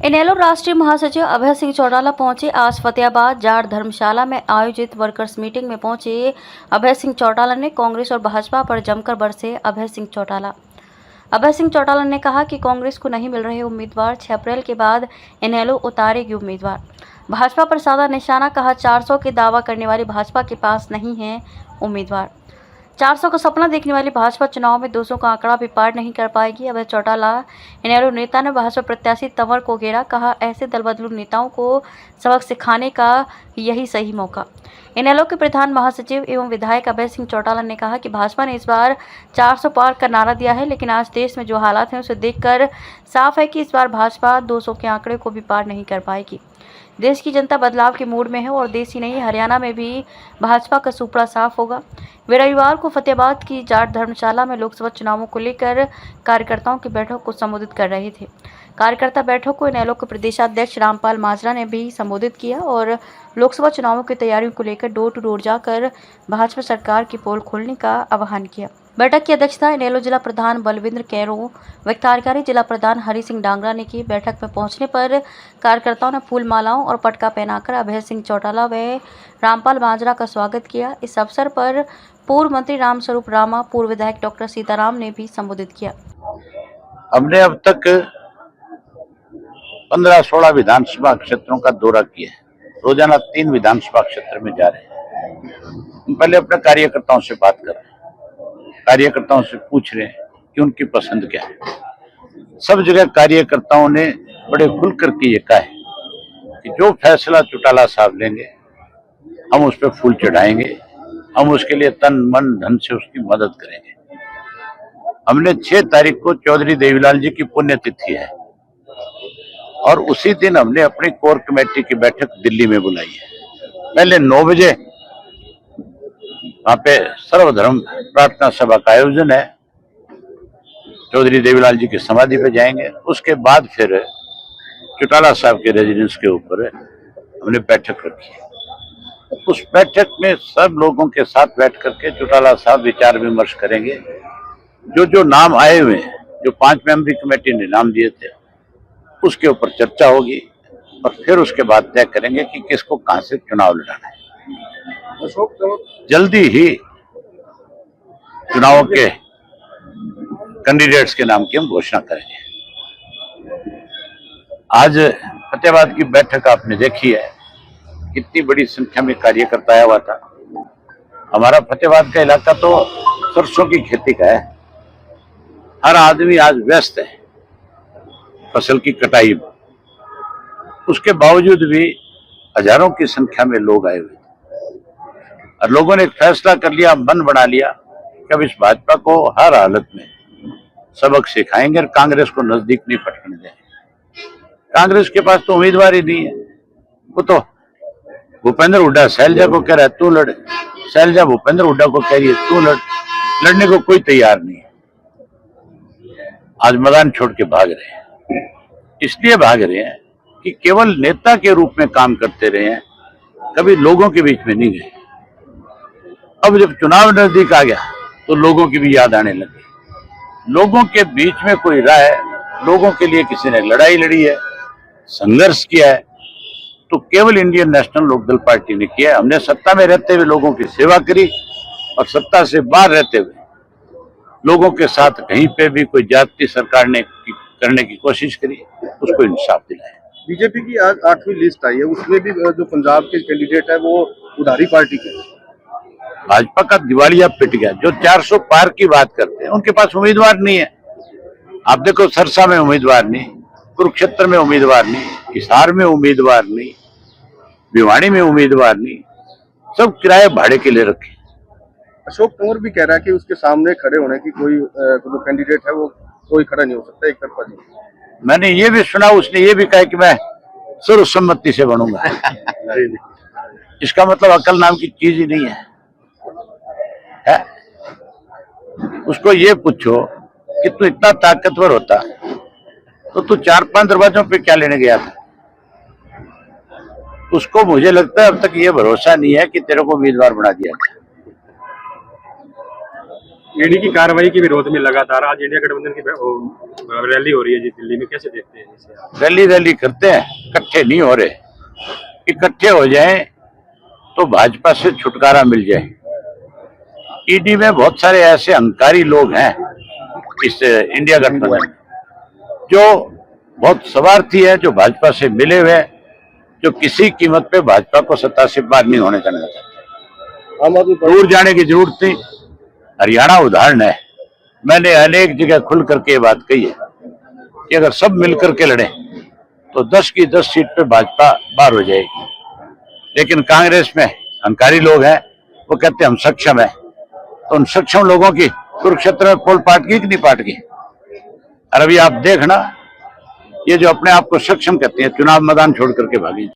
इनेलो राष्ट्रीय महासचिव अभय सिंह चौटाला पहुंचे। आज फतेहाबाद जाट धर्मशाला में आयोजित वर्कर्स मीटिंग में पहुंचे अभय सिंह चौटाला ने कांग्रेस और भाजपा पर जमकर बरसे अभय सिंह चौटाला ने कहा कि कांग्रेस को नहीं मिल रहे उम्मीदवार, 6 अप्रैल के बाद इनेलो उतारेगी उम्मीदवार। भाजपा पर साधा निशाना, कहा 400 के दावा करने वाली भाजपा के पास नहीं है उम्मीदवार। 400 का सपना देखने वाली भाजपा चुनाव में 200 का आंकड़ा भी पार नहीं कर पाएगी। अभय चौटाला इनेलो नेता ने भाजपा प्रत्याशी तंवर को घेरा, कहा ऐसे दलबदलू नेताओं को सबक सिखाने का यही सही मौका। इनेलो के प्रधान महासचिव एवं विधायक अभय सिंह चौटाला ने कहा कि भाजपा ने इस बार 400 पार का नारा दिया है, लेकिन आज देश में जो हालात हैं उसे देखकर साफ है कि इस बार भाजपा 200 के आंकड़े को भी पार नहीं कर पाएगी। देश की जनता बदलाव के मूड में है और देश ही नहीं हरियाणा में भी भाजपा का सुपड़ा साफ होगा। वे रविवार को फतेहाबाद की जाट धर्मशाला में लोकसभा चुनावों को लेकर कार्यकर्ताओं की बैठक को संबोधित कर रहे थे। कार्यकर्ता बैठक को इनेलो के प्रदेशाध्यक्ष रामपाल माजरा ने भी संबोधित किया और लोकसभा चुनावों की तैयारियों को लेकर डोर टू डोर जाकर भाजपा सरकार की पोल खोलने का आह्वान किया। बैठक की अध्यक्षता इनेलो जिला प्रधान बलविंद्र कैरो व कार्यकारी जिला प्रधान हरि सिंह डांगरा ने की। बैठक में पहुंचने पर कार्यकर्ताओं ने फूल मालाओं और पटका पहनाकर अभय सिंह चौटाला व रामपाल माजरा का स्वागत किया। इस अवसर पर पूर्व मंत्री रामस्वरूप रामा, पूर्व विधायक डॉक्टर सीताराम ने भी संबोधित किया। हमने अब तक 15-16 विधानसभा क्षेत्रों का दौरा किया है। रोजाना 3 विधानसभा क्षेत्र में जा रहे हैं। पहले अपने कार्यकर्ताओं से बात कर रहे हैं, कार्यकर्ताओं से पूछ रहे हैं कि उनकी पसंद क्या है। सब जगह कार्यकर्ताओं ने बड़े खुल करके ये कहा है कि जो फैसला चौटाला साहब लेंगे हम उस पर फूल चढ़ाएंगे, हम उसके लिए तन मन धन से उसकी मदद करेंगे। हमने 6 तारीख को चौधरी देवीलाल जी की पुण्यतिथि है और उसी दिन हमने अपनी कोर कमेटी की बैठक दिल्ली में बुलाई है। पहले 9 बजे वहां पे सर्वधर्म प्रार्थना सभा का आयोजन है, चौधरी देवीलाल जी की समाधि पे जाएंगे। उसके बाद फिर चौटाला साहब के रेजिडेंस के ऊपर हमने बैठक रखी। उस बैठक में सब लोगों के साथ बैठ करके चौटाला साहब विचार विमर्श करेंगे। जो नाम आए हुए हैं, जो 5 मेंबरी कमेटी ने नाम दिए थे, उसके ऊपर चर्चा होगी और फिर उसके बाद तय करेंगे कि किसको कहां से चुनाव लड़ाना है। जल्दी ही चुनावों के कैंडिडेट्स के नाम की हम घोषणा करेंगे। आज फतेहाबाद की बैठक आपने देखी है, कितनी बड़ी संख्या में कार्यकर्ता आया हुआ था। हमारा फतेहाबाद का इलाका तो सरसों की खेती का है। हर आदमी आज व्यस्त है फसल की कटाई में। उसके बावजूद भी हजारों की संख्या में लोग आए हुए थे और लोगों ने एक फैसला कर लिया, मन बना लिया कि अब इस भाजपा को हर हालत में सबक सिखाएंगे और कांग्रेस को नजदीक नहीं फटकने देंगे। कांग्रेस के पास तो उम्मीदवार ही नहीं है। वो तो भूपेंद्र हुड्डा शैलजा को कह रहा है तू लड़, शैलजा भूपेंद्र हुड्डा को कह रही है तू लड़। लड़ने को कोई तैयार नहीं है। आज मैदान छोड़ के भाग रहे हैं। इसलिए भाग रहे हैं कि केवल नेता के रूप में काम करते रहे हैं, कभी लोगों के बीच में नहीं गए। अब जब चुनाव नजदीक आ गया तो लोगों की भी याद आने लगी। लोगों के बीच में कोई रहा है, लोगों के लिए किसी ने लड़ाई लड़ी है, संघर्ष किया है, तो केवल इंडियन नेशनल लोकदल पार्टी ने किया है। हमने सत्ता में रहते हुए लोगों की सेवा करी और सत्ता से बाहर रहते हुए लोगों के साथ कहीं पे भी कोई जाति सरकार ने करने की कोशिश करी, उसको इंसाफ दिलाया। बीजेपी की आज 8वीं लिस्ट आई है, उसमें भी जो पंजाब के कैंडिडेट है वो उधारी पार्टी के। भाजपा का दिवालिया पिट गया। जो 400 पार की बात करते हैं उनके पास उम्मीदवार नहीं है। आप देखो, सरसा में उम्मीदवार नहीं, कुरुक्षेत्र में उम्मीदवार नहीं, हिसार में उम्मीदवार नहीं, भिवाड़ी में उम्मीदवार नहीं, सब किराए भाड़े के लिए रखे। अशोक तंवर भी कह रहा है कि उसके सामने खड़े होने की कोई जो कैंडिडेट है वो कोई खड़ा नहीं हो सकता, एक तरफा नहीं। मैंने ये भी सुना, उसने ये भी कहा कि मैं सर्वसम्मति से बनूंगा। इसका मतलब अकल नाम की चीज ही नहीं है। उसको ये पूछो कि तू इतना ताकतवर होता तो तू 4-5 दरवाजों पे क्या लेने गया था। उसको मुझे लगता है अब तक ये भरोसा नहीं है कि तेरे को उम्मीदवार बना दिया था। ईडी की कार्रवाई के विरोध में लगातार आज इंडिया गठबंधन की रैली हो रही है जी दिल्ली में, कैसे देखते हैं इसे आप? रैली करते हैं, इकट्ठे नहीं हो रहे। इकट्ठे हो जाएं तो भाजपा से छुटकारा मिल जाए। ईडी में बहुत सारे ऐसे अहंकारी लोग हैं इस इंडिया गठबंधन में, जो बहुत स्वार्थी है, जो भाजपा से मिले हुए, जो किसी कीमत पे भाजपा को सत्ता से पार नहीं होने देना चाहते। आम आदमी पार्टी दूर जाने की जरूरत नहीं। हरियाणा उदाहरण है। मैंने अनेक जगह खुल करके ये बात कही है कि अगर सब मिलकर के लड़े तो 10 की 10 सीट पे भाजपा बाहर हो जाएगी। लेकिन कांग्रेस में अहंकारी लोग हैं, वो कहते हैं हम सक्षम है। तो उन सक्षम लोगों की कुरुक्षेत्र में पोल पाट की कि नहीं पाट की? और अभी आप देखना, ये जो अपने आप को सक्षम कहते हैं, चुनाव मैदान छोड़ करके भागी।